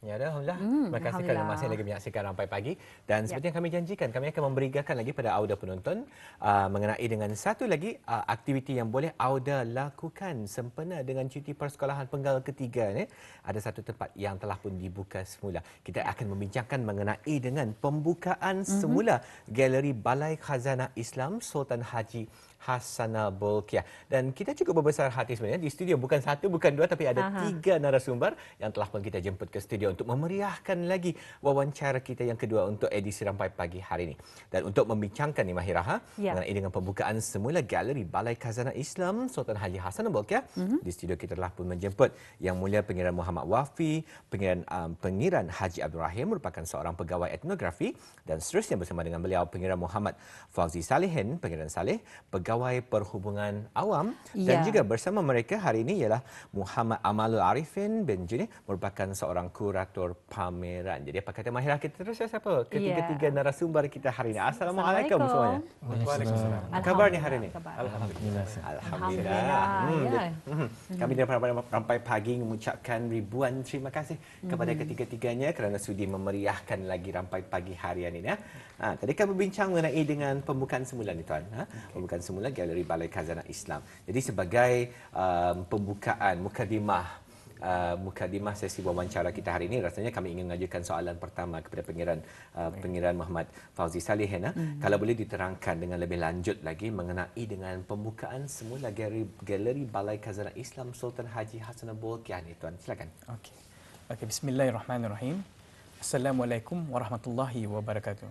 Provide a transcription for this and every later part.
Ya, Alhamdulillah. Terima kasih kerana masih lagi menyaksikan Rampai Pagi. Dan seperti yang kami janjikan, kami akan memberikan lagi pada Auda penonton mengenai dengan satu lagi aktiviti yang boleh Auda lakukan sempena dengan cuti persekolahan penggal ketiga ni. Ada satu tempat yang telah pun dibuka semula. Kita akan membincangkan mengenai dengan pembukaan semula Galeri Balai Khazanah Islam Sultan Haji Hassanal Bolkiah. Dan kita cukup berbesar hati sebenarnya di studio, bukan satu, bukan dua, tapi ada 3 narasumber yang telah pun kita jemput ke studio untuk memeriahkan lagi wawancara kita yang kedua untuk edisi Rampai Pagi hari ini. Dan untuk membincangkan ni Mahirah mengenai dengan pembukaan semula Galeri Balai Khazanah Islam Sultan Haji Hassanal Bolkiah, di studio kita telah pun menjemput Yang Mulia Pengiran Muhammad Wafi, Pengiran Haji Abdul Rahim merupakan seorang pegawai etnografi, dan seterusnya bersama dengan beliau Pengiran Muhammad Fauzi Salihin, Pengiran Saleh, Pegawai Perhubungan Awam, dan juga bersama mereka hari ini ialah Muhammad Amalul Arifin bin Junih, merupakan seorang kurator pameran. Jadi apa kata Mahirah, kita terus siapa? Ketiga-tiga narasumber kita hari ini. Assalamualaikum semuanya. Waalaikumsalam. Apa kabarnya hari ini? Alhamdulillah. Alhamdulillah. Kami daripada Rampai Pagi mengucapkan ribuan terima kasih kepada ketiga-tiganya kerana sudi memeriahkan lagi Rampai Pagi harian ini. Tadi kami berbincang mengenai dengan pembukaan semula ni tuan. Pembukaan semula Galeri Balai Khazanah Islam. Jadi sebagai pembukaan mukadimah sesi wawancara kita hari ini, rasanya kami ingin mengajukan soalan pertama kepada Pengiran Muhammad Fauzi Salihin. Kalau boleh diterangkan dengan lebih lanjut lagi mengenai dengan pembukaan semula Galeri Balai Khazanah Islam Sultan Haji Hassanal Bolkiah ni tuan. Silakan. Okey, bismillahirrahmanirrahim. Assalamualaikum warahmatullahi wabarakatuh.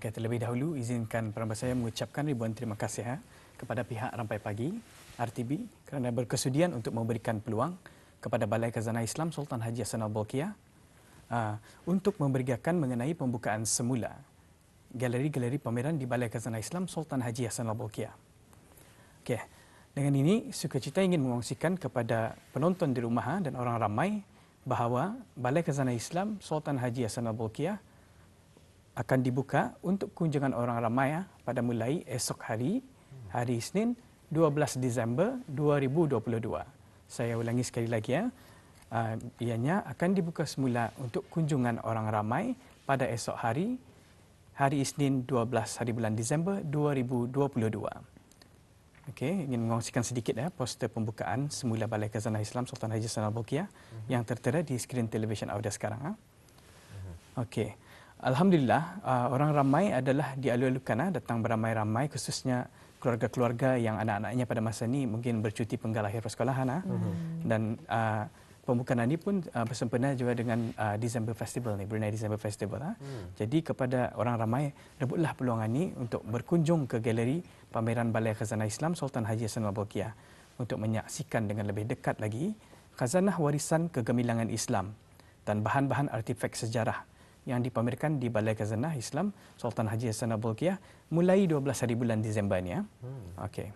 Okey, terlebih dahulu izinkan perambah saya mengucapkan ribuan terima kasih kepada pihak Rampai Pagi RTB kerana berkesudian untuk memberikan peluang kepada Balai Khazanah Islam Sultan Haji Hassanal Bolkiah untuk memberikan mengenai pembukaan semula galeri-galeri pameran di Balai Khazanah Islam Sultan Haji Hassanal Bolkiah. Okey, dengan ini sukacita ingin mengongsikan kepada penonton di rumah dan orang ramai bahawa Balai Khazanah Islam Sultan Haji Hassanal Bolkiah akan dibuka untuk kunjungan orang ramai pada mulai esok hari Isnin 12 Disember 2022. Saya ulangi sekali lagi ianya akan dibuka semula untuk kunjungan orang ramai pada esok hari Isnin 12 hari bulan Disember 2022. Okey, ingin mengongsikan sedikit poster pembukaan semula Balai Khazanah Islam Sultan Haji Hassanal Bolkiah yang tertera di skrin televisyen Auda sekarang. Okey. Alhamdulillah, orang ramai adalah dialu-alukan datang beramai-ramai, khususnya keluarga-keluarga yang anak-anaknya pada masa ini mungkin bercuti penggal akhir persekolahan. Dan pembukaan ini pun bersempena juga dengan December Festival ni, Brunei December Festival. Jadi kepada orang ramai, rebutlah peluang ini untuk berkunjung ke galeri pameran Balai Khazanah Islam Sultan Haji Hassanal Bolkiah untuk menyaksikan dengan lebih dekat lagi khazanah warisan kegemilangan Islam dan bahan-bahan artifak sejarah yang dipamerkan di Balai Khazanah Islam Sultan Haji Hassanal Bolkiah mulai 12 hari bulan Disember ni. Okey.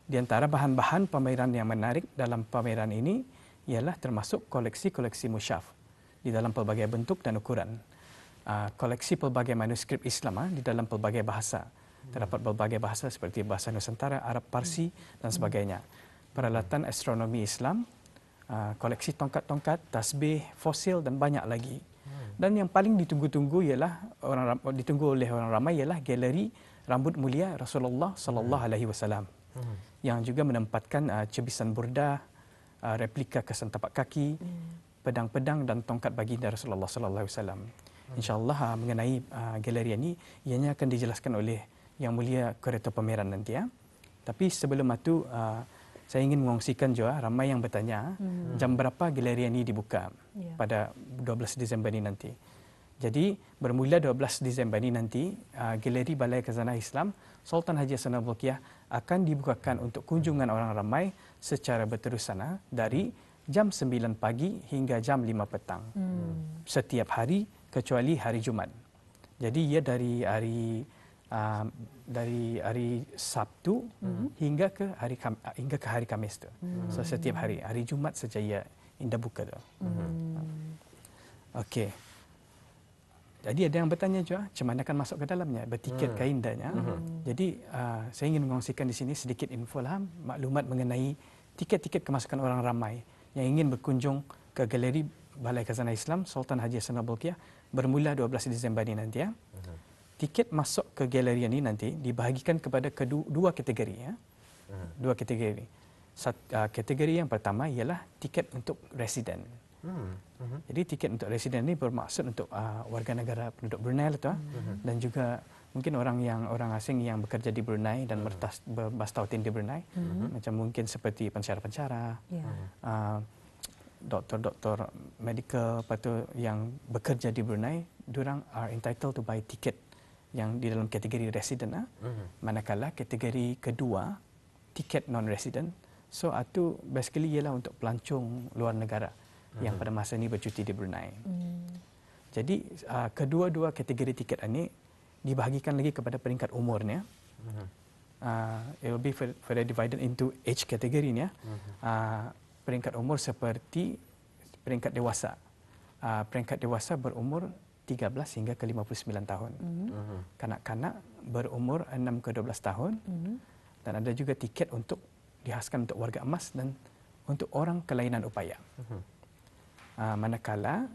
Di antara bahan-bahan pameran yang menarik dalam pameran ini ialah termasuk koleksi-koleksi musyaf di dalam pelbagai bentuk dan ukuran. Koleksi pelbagai manuskrip Islam di dalam pelbagai bahasa. Terdapat pelbagai bahasa seperti bahasa Nusantara, Arab, Parsi dan sebagainya. Peralatan astronomi Islam, koleksi tongkat-tongkat, tasbih, fosil dan banyak lagi. Dan yang paling ditunggu-tunggu oleh orang ramai ialah galeri rambut mulia Rasulullah sallallahu alaihi wasallam yang juga menempatkan cebisan burdah, replika kesan tapak kaki, pedang-pedang dan tongkat baginda Rasulullah sallallahu alaihi wasallam. Insya-Allah mengenai galeri ini ianya akan dijelaskan oleh Yang Mulia Kurator Pameran nanti. Tapi sebelum itu saya ingin mengongsikan juga ramai yang bertanya jam berapa galeri ini dibuka pada 12 Disember ini nanti. Jadi bermula 12 Disember ini nanti galeri Balai Khazanah Islam Sultan Haji Hassanal Bolkiah akan dibukakan untuk kunjungan orang ramai secara berterusan dari jam 9 pagi hingga jam 5 petang. Setiap hari kecuali hari Jumaat. Jadi ia dari hari Sabtu hingga ke hari Khamis tu. So setiap hari Jumaat saja ia indah buka tu. Okey. Jadi ada yang bertanya juga, macam mana akan masuk ke dalamnya? Bertiket kah indahnya? Jadi saya ingin mengongsikan di sini sedikit info maklumat mengenai tiket-tiket kemasukan orang ramai yang ingin berkunjung ke galeri Balai Khazanah Islam Sultan Haji Hassanah Bolkiah bermula 12 Disember ini nanti ya. Tiket masuk ke galeri ini nanti dibahagikan kepada dua kategori ya. Dua kategori. Kategori yang pertama ialah tiket untuk residen. Jadi tiket untuk residen ini bermaksud untuk warga negara penduduk Brunei lah tu, dan juga mungkin orang asing yang bekerja di Brunei dan bertahun di Brunei, macam mungkin seperti pensyarah-pensyarah, doktor-doktor medical, lepas tu yang bekerja di Brunei, diorang are entitled to buy tiket yang di dalam kategori resident. Manakala kategori kedua, tiket non-resident, so itu basically ialah untuk pelancong luar negara yang pada masa ini bercuti di Brunei. Jadi kedua-dua kategori tiket ini dibahagikan lagi kepada peringkat umurnya. It will be further divided into age category ni. Peringkat umur seperti peringkat dewasa. Peringkat dewasa berumur 13 hingga ke 59 tahun. Kanak-kanak berumur 6 ke 12 tahun. Dan ada juga tiket untuk dihaskan untuk warga emas dan untuk orang kelainan upaya. Manakala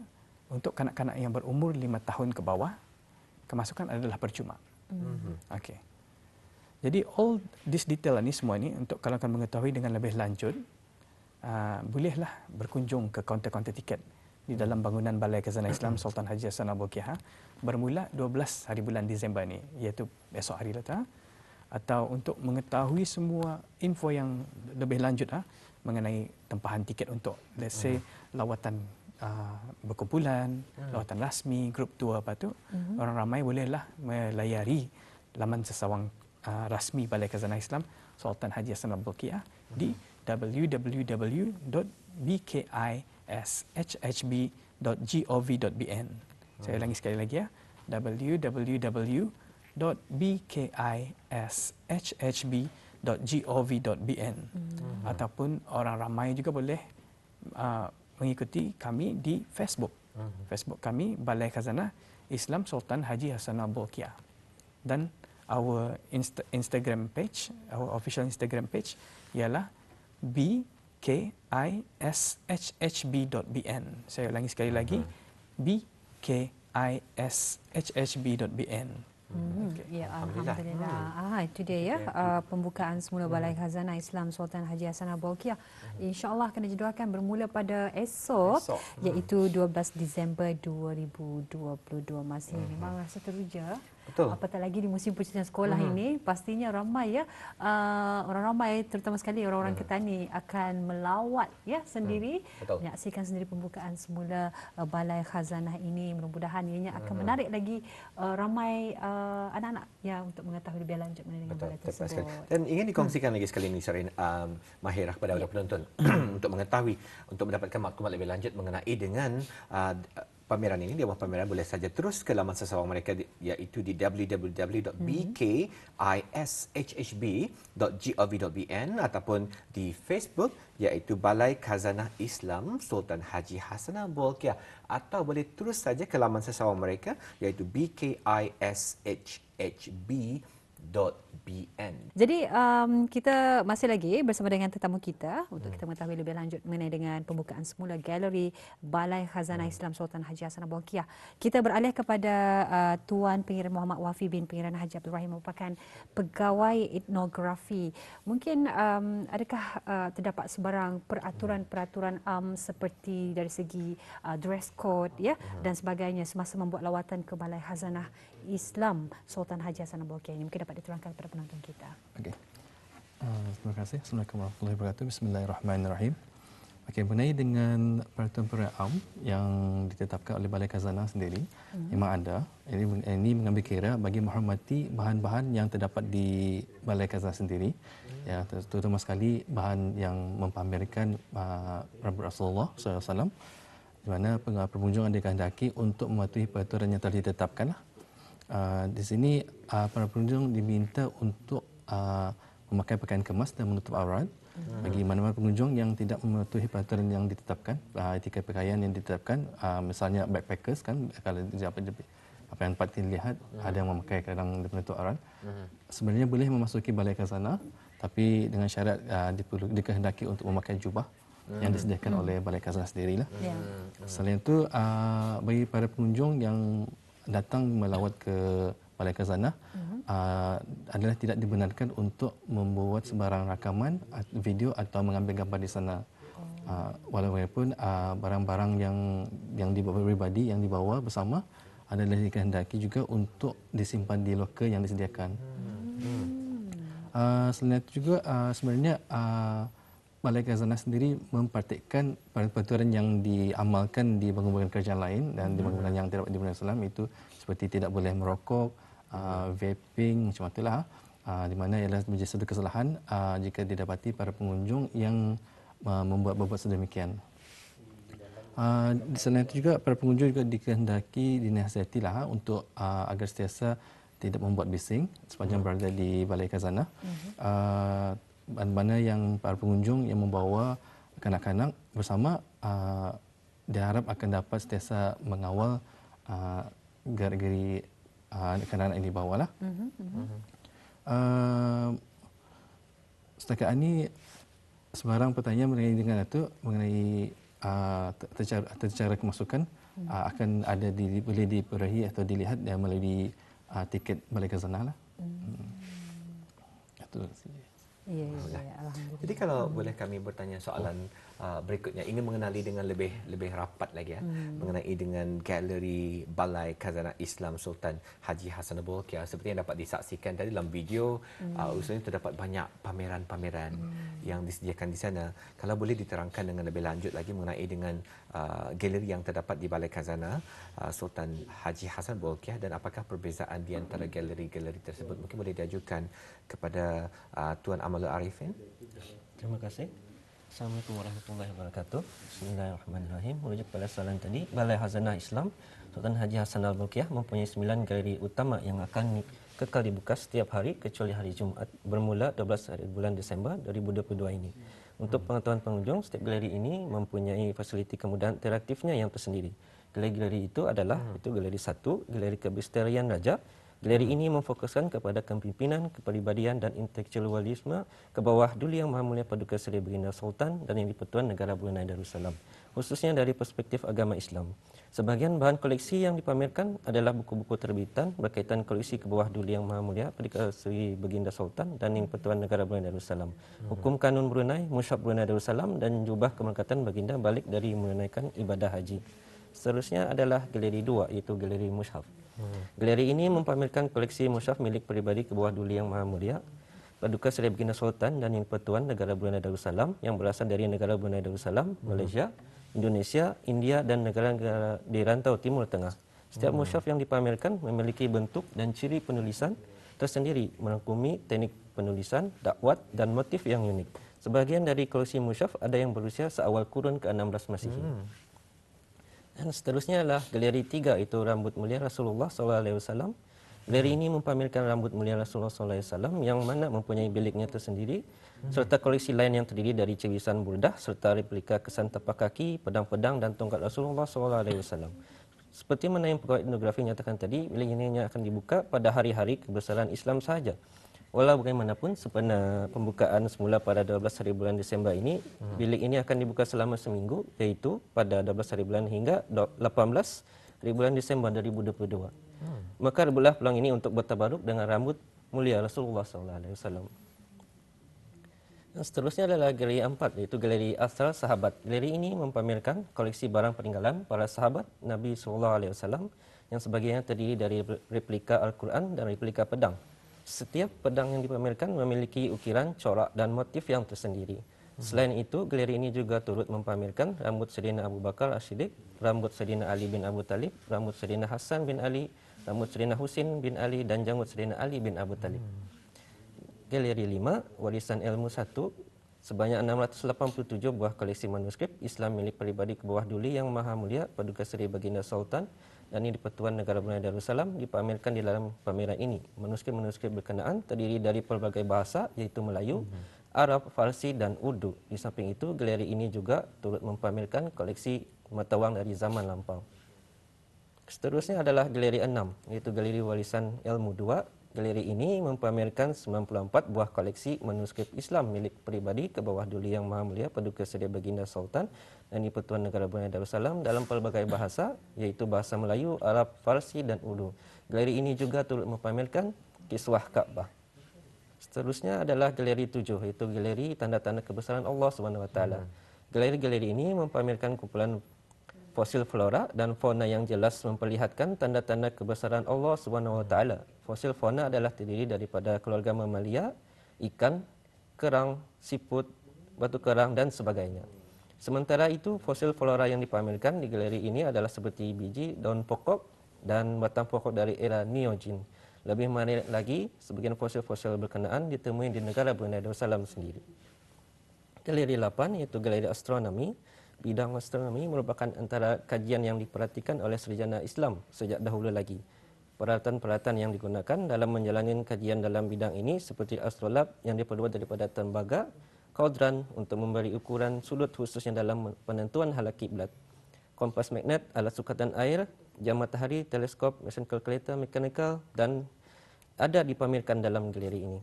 untuk kanak-kanak yang berumur 5 tahun ke bawah, kemasukan adalah percuma. Okey. Jadi all this detail ni semua ni untuk kalau akan mengetahui dengan lebih lanjut, bolehlah berkunjung ke kaunter-kaunter tiket di dalam bangunan Balai Khazanah Islam Sultan Haji Hassanah Bolkiah bermula 12 hari bulan Disember ni, iaitu esok hari lah. Atau untuk mengetahui semua info yang lebih lanjut mengenai tempahan tiket untuk let's say lawatan berkumpulan, lawatan rasmi, grup tour apa tu, orang ramai bolehlah melayari laman sesawang rasmi Balai Khazanah Islam Sultan Haji Hassanah Bolkiah di www.bkishhb.gov.bn. Saya ulangi sekali lagi ya, www.bkishhb.gov.bn. Ataupun orang ramai juga boleh mengikuti kami di Facebook. Facebook kami Balai Khazanah Islam Sultan Haji Hassanah Bolkiah. Dan our Instagram page, our official Instagram page ialah bkishhb.bn. Saya ulangi sekali lagi, bkishhb.bn. Ya, Alhamdulillah. Itu dia ya, pembukaan semula Balai Khazanah Islam Sultan Haji Hassanah Bolkiah. InsyaAllah akan dijadualkan bermula pada esok. Iaitu 12 Disember 2022. Masih memang rasa teruja. Betul. Apatah lagi di musim percutian sekolah ini, pastinya ramai ya, orang ramai terutama sekali orang-orang Ketani akan melawat ya sendiri, menyaksikan sendiri pembukaan semula Balai Khazanah ini. Mudah-mudahan ianya akan menarik lagi ramai anak-anak ya untuk mengetahui lebih lanjut mengenai balai tersebut. Dan ingin dikongsikan lagi sekali ni Sarin Mahirah kepada penonton untuk mengetahui, untuk mendapatkan maklumat lebih lanjut mengenai dengan pameran ini. Dewan pameran boleh saja terus ke laman sesawang mereka iaitu di www.bkishhb.gov.bn ataupun di Facebook iaitu Balai Khazanah Islam Sultan Haji Hassanah Bolkiah, atau boleh terus saja ke laman sesawang mereka iaitu bkishhb.bn. Jadi kita masih lagi bersama dengan tetamu kita untuk kita mengetahui lebih lanjut mengenai dengan pembukaan semula galeri Balai Khazanah Islam Sultan Haji Hassanah Bolkiah. Kita beralih kepada Tuan Pengiran Muhammad Wafi bin Pengiran Haji Abdul Rahim, merupakan pegawai etnografi. Mungkin adakah terdapat sebarang peraturan-peraturan seperti dari segi dress code ya dan sebagainya semasa membuat lawatan ke Balai Khazanah Islam Sultan Haji Hassanah Bolkiah ini, mungkin dapat diterangkan kepada penonton kita. Okey. Terima kasih. Assalamualaikum warahmatullahi wabarakatuh. Bismillahirrahmanirrahim. Okey, berkenaan dengan peraturan-peraturan am yang ditetapkan oleh Balai Khazanah sendiri, memang ada. Ini mengambil kira bagi menghormati bahan-bahan yang terdapat di Balai Khazanah sendiri. Ya, terutama sekali bahan yang mempamerkan Rasulullah SAW, di mana pengunjung ada kehendaki untuk mematuhi peraturan yang telah ditetapkan. Di sini para pengunjung diminta untuk memakai pakaian kemas dan menutup aurat. Bagi mana-mana pengunjung yang tidak mematuhi peraturan yang ditetapkan, etika pakaian yang ditetapkan, misalnya backpackers kan, kalau apa yang dapat dilihat ada yang memakai kadang menutup aurat, sebenarnya boleh memasuki Balai Khazanah, tapi dengan syarat dikehendaki untuk memakai jubah yang disediakan oleh Balai Khazanah sendirilah. Ya. Selain itu, bagi para pengunjung yang datang melawat ke Balai Khazanah, adalah tidak dibenarkan untuk membuat sebarang rakaman, video atau mengambil gambar di sana. Walaupun barang-barang yang dibawa pribadi yang dibawa bersama adalah dikehendaki juga untuk disimpan di loker yang disediakan. Selain itu juga sebenarnya Balai Khazanah sendiri mempraktikkan peraturan yang diamalkan di bangunan kerajaan lain dan di bangunan yang terdapat di Brunei Darussalam, itu seperti tidak boleh merokok, vaping, macam itulah. Di mana ialah menjadi satu kesalahan jika didapati para pengunjung yang membuat sedemikian. Selain itu juga para pengunjung juga dikehendaki, dinasihatilah untuk agar sentiasa tidak membuat bising sepanjang berada di Balai Khazanah. Mana yang para pengunjung yang membawa kanak-kanak bersama diharap akan dapat sentiasa mengawal gerak-geri kanak-kanak yang dibawalah. Setakat ini sebarang pertanyaan mengenai dengan itu, mengenai cara kemasukan akan ada boleh diperolehi atau dilihat melalui tiket Balai Khazanah lah. Itu saja. Ya, alhamdulillah. Jadi kalau boleh kami bertanya soalan berikutnya, ingin mengenali dengan lebih rapat lagi mengenai dengan galeri Balai Khazanah Islam Sultan Haji Hassanal Bolkiah, seperti yang dapat disaksikan tadi dalam video, usulnya terdapat banyak pameran-pameran yang disediakan di sana. Kalau boleh diterangkan dengan lebih lanjut lagi mengenai dengan galeri yang terdapat di Balai Khazanah Sultan Haji Hassanal Bolkiah, dan apakah perbezaan di antara galeri-galeri tersebut, mungkin boleh diajukan kepada Tuan Amalul Arifin. Terima kasih. Assalamualaikum warahmatullahi wabarakatuh. Bismillahirrahmanirrahim. Merujuk pada soalan tadi, Balai Khazanah Islam Sultan Haji Hassanal Bolkiah mempunyai 9 galeri utama yang akan kekal dibuka setiap hari kecuali hari Jumaat bermula 12 hari bulan Disember 2022 ini. Untuk pengetahuan pengunjung, setiap galeri ini mempunyai fasiliti kemudahan interaktifnya yang tersendiri. Galeri itu adalah galeri 1, galeri Kepribadian Raja. Galeri ini memfokuskan kepada kepimpinan, kepribadian dan intelektualisme ke bawah Duli Yang Maha Mulia Paduka Seri Baginda Sultan dan Yang di-Pertuan Negara Brunei Darussalam, khususnya dari perspektif agama Islam. Sebahagian bahan koleksi yang dipamerkan adalah buku-buku terbitan berkaitan koleksi ke bawah Duli Yang Maha Mulia Paduka Seri Baginda Sultan dan Yang di-Pertuan Negara Brunei Darussalam, Hukum Kanun Brunei, Mushaf Brunei Darussalam dan Jubah Kemelekatan Baginda balik dari menunaikan ibadah haji. Seterusnya adalah galeri 2, iaitu galeri Mushaf. Galeri ini mempamerkan koleksi mushaf milik peribadi ke bawah Duli Yang Maha Mulia Paduka Seri Baginda Sultan dan Yang di-Pertuan Negara Brunei Darussalam yang berasal dari negara Brunei Darussalam, Malaysia, Indonesia, India dan negara-negara di rantau Timur Tengah. Setiap mushaf yang dipamerkan memiliki bentuk dan ciri penulisan tersendiri, merangkumi teknik penulisan, dakwat dan motif yang unik. Sebahagian dari koleksi mushaf ada yang berusia seawal kurun ke-16 Masihi. Dan seterusnya adalah galeri 3, itu Rambut Mulia Rasulullah SAW. Galeri ini mempamerkan Rambut Mulia Rasulullah SAW yang mana mempunyai biliknya tersendiri, serta koleksi lain yang terdiri dari cirisan burdah serta replika kesan tapak kaki, pedang-pedang dan tongkat Rasulullah SAW. Seperti mana yang pegawai etnografi nyatakan tadi, bilik ini hanya akan dibuka pada hari-hari kebesaran Islam sahaja. Walau bagaimanapun, sempena pembukaan semula pada 12 hari bulan Disember ini, bilik ini akan dibuka selama seminggu, iaitu pada 12 hari bulan hingga 18 hari bulan Disember 2022. Maka rebuhlah peluang ini untuk bertabaruk dengan rambut mulia Rasulullah SAW. Dan seterusnya adalah galeri 4, iaitu galeri Asrar Sahabat. Galeri ini mempamerkan koleksi barang peninggalan para sahabat Nabi SAW yang sebagiannya terdiri dari replika Al-Quran dan replika pedang. Setiap pedang yang dipamerkan memiliki ukiran, corak dan motif yang tersendiri. Selain itu, galeri ini juga turut mempamerkan rambut Sayyidina Abu Bakar As-Siddiq, rambut Sayyidina Ali bin Abu Talib, rambut Sayyidina Hasan bin Ali, rambut Sayyidina Husin bin Ali dan janggut Sayyidina Ali bin Abu Talib. Galeri 5, Warisan Ilmu 1, sebanyak 687 buah koleksi manuskrip Islam milik peribadi ke bawah Duli Yang Maha Mulia Paduka Seri Baginda Sultan dan Yang di-Pertuan Negara Brunei Darussalam dipamerkan di dalam pameran ini. Manuskrip-manuskrip berkenaan terdiri dari pelbagai bahasa, iaitu Melayu, Arab, Farsi dan Urdu. Di samping itu, galeri ini juga turut mempamerkan koleksi mata wang dari zaman lampau. Seterusnya adalah galeri 6, iaitu Galeri Warisan Ilmu 2. Galeri ini mempamerkan 94 buah koleksi manuskrip Islam milik peribadi ke bawah Duli Yang Maha Mulia Paduka Sedia Baginda Sultan dan Di-Pertuan Negara Brunei Darussalam dalam pelbagai bahasa, iaitu bahasa Melayu, Arab, Farsi dan Urdu. Galeri ini juga turut mempamerkan kiswah Kaabah. Seterusnya adalah galeri 7, iaitu galeri tanda-tanda kebesaran Allah SWT. Galeri-galeri ini mempamerkan kumpulan fosil flora dan fauna yang jelas memperlihatkan tanda-tanda kebesaran Allah SWT. Fosil fauna adalah terdiri daripada keluarga mamalia, ikan, kerang, siput, batu karang dan sebagainya. Sementara itu, fosil flora yang dipamerkan di galeri ini adalah seperti biji, daun pokok dan batang pokok dari era Neogene. Lebih menarik lagi, sebagian fosil-fosil berkenaan ditemui di negara Brunei Darussalam sendiri. Galeri 8 iaitu galeri astronomi. Bidang astronomi merupakan antara kajian yang diperhatikan oleh sarjana Islam sejak dahulu lagi. Peralatan-peralatan yang digunakan dalam menjalani kajian dalam bidang ini seperti astrolab yang diperbuat daripada tembaga, kaudran untuk memberi ukuran sudut khususnya dalam penentuan hala kiblat, kompas magnet, alat sukatan air, jam matahari, teleskop, mesin kalkulator mekanikal dan ada dipamerkan dalam galeri ini.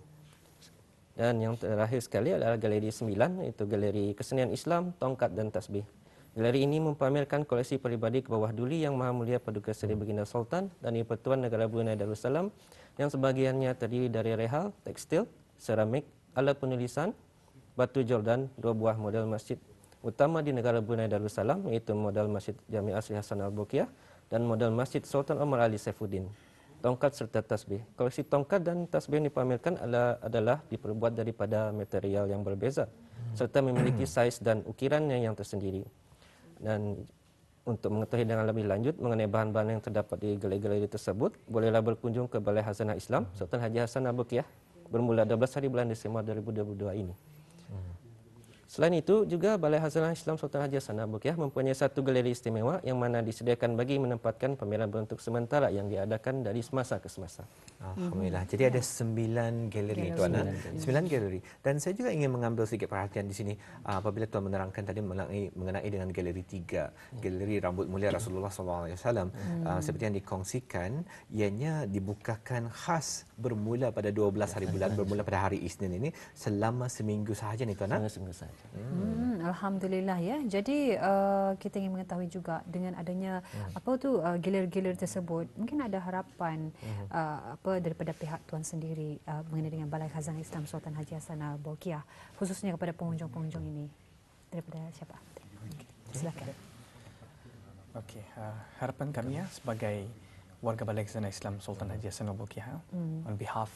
Dan yang terakhir sekali adalah galeri 9, iaitu galeri kesenian Islam, tongkat dan tasbih. Galeri ini mempamerkan koleksi peribadi ke bawah Duli Yang Maha Mulia Paduka Sedia Baginda Sultan dan Di-Pertuan Negara Brunei Darussalam yang sebahagiannya terdiri dari rehal, tekstil, seramik, alat penulisan, batu Jordan, 2 buah model masjid utama di negara Brunei Darussalam, iaitu model Masjid Jami' Asri Hasan Al-Bolkiah dan model Masjid Sultan Omar Ali Saifuddin. Tongkat serta tasbih. Koleksi tongkat dan tasbih yang dipamerkan adalah diperbuat daripada material yang berbeza serta memiliki saiz dan ukirannya yang tersendiri. Dan untuk mengetahui dengan lebih lanjut mengenai bahan-bahan yang terdapat di galeri-galeri tersebut, bolehlah berkunjung ke Balai Khazanah Islam Sultan Haji Hasan Al-Bolkiah bermula 12 hari bulan Disember 2022 ini. Selain itu, juga Balai Khazanah Islam Sultan Haji Hasan Al-Bolkiah mempunyai satu galeri istimewa yang mana disediakan bagi menempatkan pameran berbentuk sementara yang diadakan dari semasa ke semasa. Alhamdulillah. Jadi ada 9 galeri Tuan. 9 galeri. Dan saya juga ingin mengambil sedikit perhatian di sini apabila Tuan menerangkan tadi mengenai dengan galeri 3, galeri rambut mulia Rasulullah SAW. Seperti yang dikongsikan, ianya dibukakan khas bermula pada 12 hari bulan, bermula pada hari Isnin ini selama seminggu sahaja ni Tuan. Seminggu saja. Alhamdulillah ya. Jadi kita ingin mengetahui juga dengan adanya galeri-galeri tersebut, mungkin ada harapan daripada pihak tuan sendiri mengenai dengan Balai Khazanah Islam Sultan Haji Hasan Al-Bolkiah khususnya kepada pengunjung-pengunjung ini. Daripada siapa? Silakan. Okey, harapan kami ya sebagai warga Balai Khazanah Islam Sultan Haji Hasan Al-Bolkiah on behalf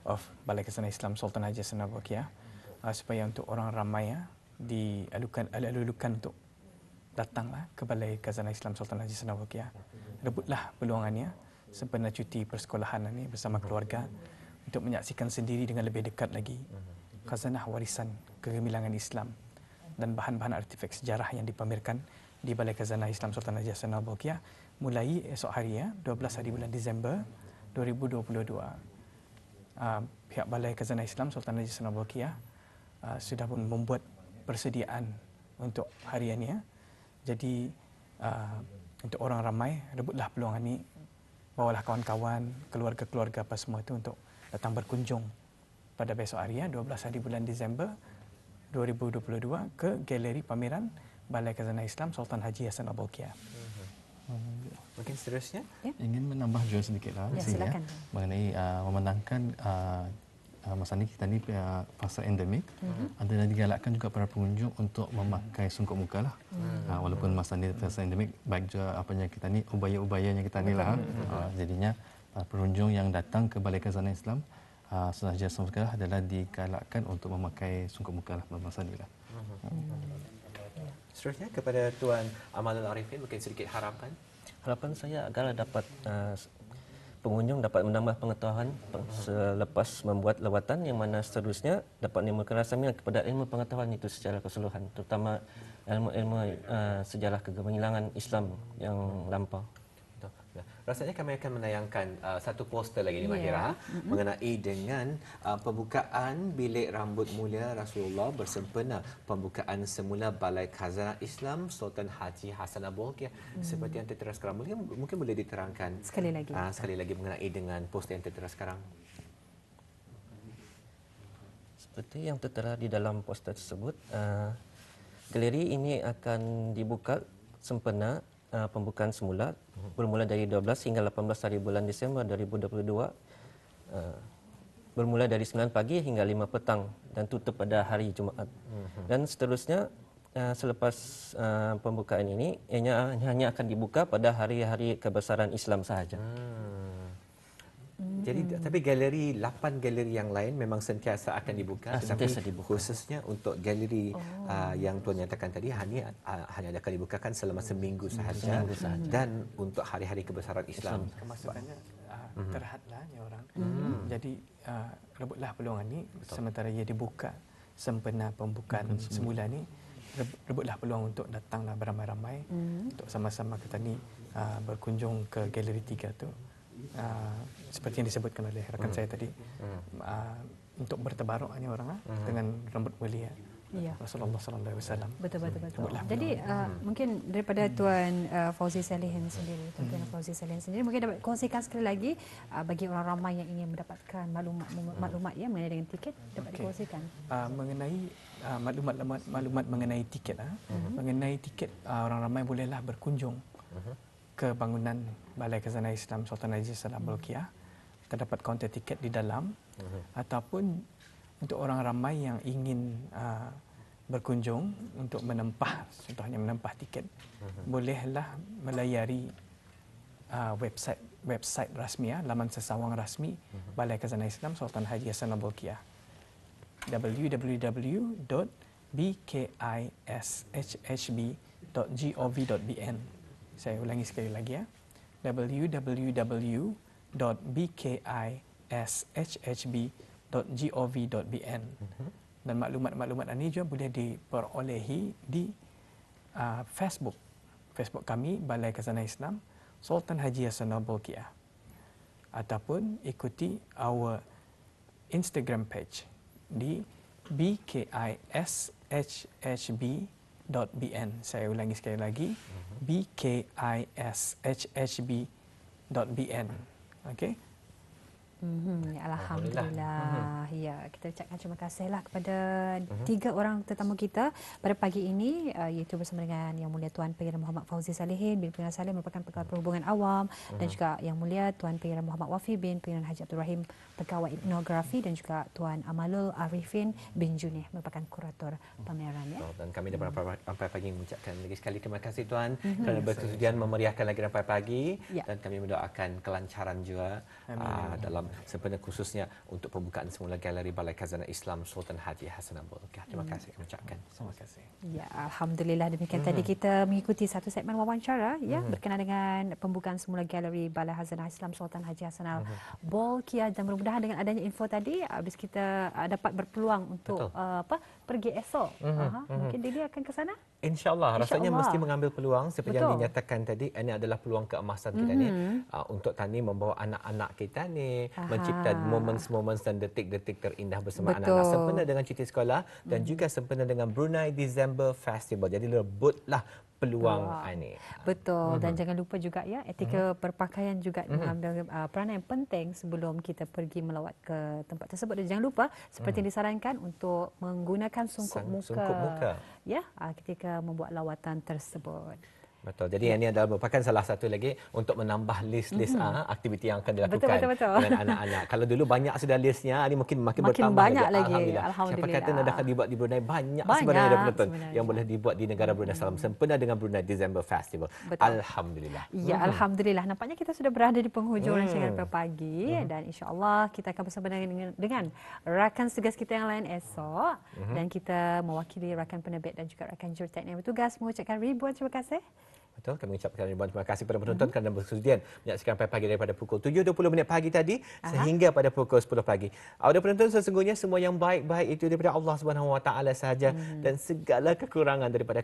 of Balai Khazanah Islam Sultan Haji Hasan Al-Bolkiah supaya untuk orang ramai dialu-alukan untuk datanglah ke Balai Khazanah Islam Sultan Haji Hasan Al-Bolkiah. Rebutlah peluangannya sempena cuti persekolahan ini bersama keluarga untuk menyaksikan sendiri dengan lebih dekat lagi khazanah warisan kegemilangan Islam dan bahan-bahan artifak sejarah yang dipamerkan di Balai Khazanah Islam Sultan Haji Hasan Al-Bolkiah mulai esok hari 12 hari bulan Disember 2022. Pihak Balai Khazanah Islam Sultan Haji Hasan Al-Bolkiah sudah pun membuat persediaan untuk harian ini. Jadi untuk orang ramai, rebutlah peluang ini, bawalah kawan-kawan, keluarga-keluarga apa semua itu untuk datang berkunjung pada besok hari 12 hari bulan Disember 2022 ke galeri pameran Balai Khazanah Islam Sultan Haji Hasan Al-Bolkiah. Mungkin seterusnya ingin menambah juga sedikitlah silakan. Mengenai memenangkan masa ni kita ni fasa endemik, adalah digalakkan juga para pengunjung untuk memakai sungkup muka lah. Walaupun masa ni fasa endemik, baik juga apanya kita ni ubaya-ubayanya kita ni lah. Jadinya pengunjung yang datang ke Balai Khazanah Islam Sultan Haji Hasan Al-Bolkiah adalah digalakkan untuk memakai sungkup muka lah masa ni lah. seterusnya kepada Tuan Amalul Arifin, mungkin sedikit harapan. Harapan saya agar dapat pengunjung dapat menambah pengetahuan selepas membuat lawatan yang mana seterusnya dapat menimbulkan rasa minat kepada ilmu pengetahuan itu secara keseluruhan, terutama ilmu-ilmu sejarah kegemilangan Islam yang lampau. Betul. Nah, rasanya kami akan menayangkan satu poster lagi ni Ya. Mahira mengenai dengan pembukaan bilik rambut mulia Rasulullah bersempena pembukaan semula Balai Khazanah Islam Sultan Haji Hassanal Bolkiah. Seperti yang tertera sekarang, mungkin boleh diterangkan sekali lagi mengenai dengan poster yang tertera sekarang. Seperti yang tertera di dalam poster tersebut, galeri ini akan dibuka sempena pembukaan semula bermula dari 12 hingga 18 hari bulan Disember 2022, bermula dari 9 pagi hingga 5 petang dan tutup pada hari Jumaat. Dan seterusnya selepas pembukaan ini hanya akan dibuka pada hari-hari kebesaran Islam sahaja. Jadi tapi galeri 8 galeri yang lain memang sentiasa akan dibuka, tetapi khususnya untuk galeri yang tuan nyatakan tadi hanya akan dibukakan selama seminggu sahaja dan untuk hari-hari kebesaran Islam. Kemasukannya terhadlah ni orang. Jadi rebutlah peluang ni sementara ia dibuka sempena pembukaan semula ni, rebutlah peluang untuk datanglah beramai-ramai untuk sama-sama kita ni berkunjung ke galeri 3 tu. Seperti yang disebutkan oleh rakan saya tadi, untuk bertabaruk hanya orang dengan rambut mulia Rasulullah sallallahu alaihi wasallam. Betul. Jadi mungkin daripada Tuan Fauzi Salihin sendiri, Tuan Fauzi Salihin sendiri mungkin dapat kongsikan sekali lagi bagi orang ramai yang ingin mendapatkan maklumat ya mengenai dengan tiket, dapat dikongsikan. Mengenai maklumat mengenai tiket, mengenai tiket orang ramai bolehlah berkunjung ke bangunan Balai Khazanah Islam Sultan Haji Hassanal Bolkiah. Terdapat kaunter tiket di dalam, ataupun untuk orang ramai yang ingin berkunjung untuk menempah, contohnya menempah tiket, bolehlah melayari website rasmi, laman sesawang rasmi Balai Khazanah Islam Sultan Haji Hassanal Bolkiah, www.bkishhb.gov.bn. Saya ulangi sekali lagi ya, www.bkishhb.gov.bn. Dan maklumat-maklumat ini juga boleh diperolehi di Facebook kami Balai Khazanah Islam Sultan Haji Hassanal Bolkiah, ataupun ikuti our Instagram page di bkishhb.bn. Saya ulangi sekali lagi, bkishhb.bn. Okey. Alhamdulillah. Ya, kita ucapkan terima kasihlah kepada 3 orang tetamu kita pada pagi ini, iaitu bersama dengan Yang Mulia Tuan Pengarah Muhammad Fauzi Salihin bin Pengarah Saleh merupakan Pegawai Perhubungan Awam, dan juga Yang Mulia Tuan Pengarah Muhammad Wafi bin Pengarah Haji Abdul Rahim, Pegawai Etnografi, dan juga Tuan Amalul Arifin bin Junih merupakan Kurator Pameran ya. Dan kami daripada Rampai Pagi mengucapkan lagi sekali terima kasih Tuan kerana berkesudian memeriahkan lagi Rampai Pagi, dan kami mendoakan kelancaran juga dalam sempena khususnya untuk pembukaan semula galeri Balai Khazanah Islam Sultan Haji Hassanal Bolkiah. Terima kasih kami ucapkan. Terima kasih. Ya, alhamdulillah, demikian tadi kita mengikuti satu segmen wawancara ya berkenaan dengan pembukaan semula galeri Balai Khazanah Islam Sultan Haji Hassanal Bolkiah, dan mudah-mudahan dengan adanya info tadi habis kita dapat berpeluang untuk pergi esok. Mungkin Dili akan ke sana? InsyaAllah, rasanya mesti mengambil peluang seperti yang dinyatakan tadi. Ini adalah peluang keemasan kita ni untuk tani membawa anak-anak kita ni mencipta momen-momen dan detik-detik terindah bersama anak-anak sempena dengan cuti sekolah dan juga sempena dengan Brunei December Festival. Jadi rebutlah peluang ini. Betul, dan jangan lupa juga ya, etika berpakaian juga mengambil peranan yang penting sebelum kita pergi melawat ke tempat tersebut. Dan jangan lupa seperti yang disarankan untuk menggunakan sungkup muka. Ya, ketika membuat lawatan tersebut. Betul. Jadi ini adalah merupakan salah satu lagi untuk menambah list-list aktiviti yang akan dilakukan dengan anak-anak. Kalau dulu banyak sudah listnya, ini makin bertambah banyak lagi. Alhamdulillah. Siapa kata nak dapat dibuat di Brunei, banyak sebenarnya ada penonton yang boleh dibuat di negara Brunei Darussalam sempena dengan Brunei December Festival. Betul. Alhamdulillah. Ya, alhamdulillah. Nampaknya kita sudah berada di penghujung rancangan pagi dan insya-Allah kita akan bersama dengan rakan tugas kita yang lain esok, dan kita mewakili rakan penerbit dan juga rakan juruteknik yang bertugas mengucapkan ribuan terima kasih Betul, kami ucapkan ribuan terima kasih kepada penonton kerana bersedia menyaksikan Sampai Pagi daripada pukul 7.20 pagi tadi sehingga pada pukul 10 pagi. Auda penonton, sesungguhnya semua yang baik-baik itu daripada Allah Subhanahu Wa Taala sahaja dan segala kekurangan daripada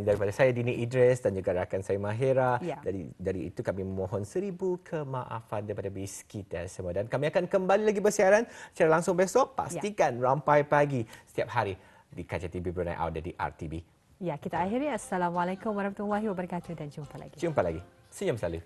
daripada saya Dini Idris dan juga rakan saya Mahira. Dari itu kami memohon 1000 kemaafan daripada bis kita semua, dan kami akan kembali lagi bersiaran secara langsung besok. Pastikan Rampai Pagi setiap hari di Kaca TV Brunei Auda di RTV. Ya, kita akhiri. Assalamualaikum warahmatullahi wabarakatuh dan jumpa lagi. Jumpa lagi. Senyum selalu.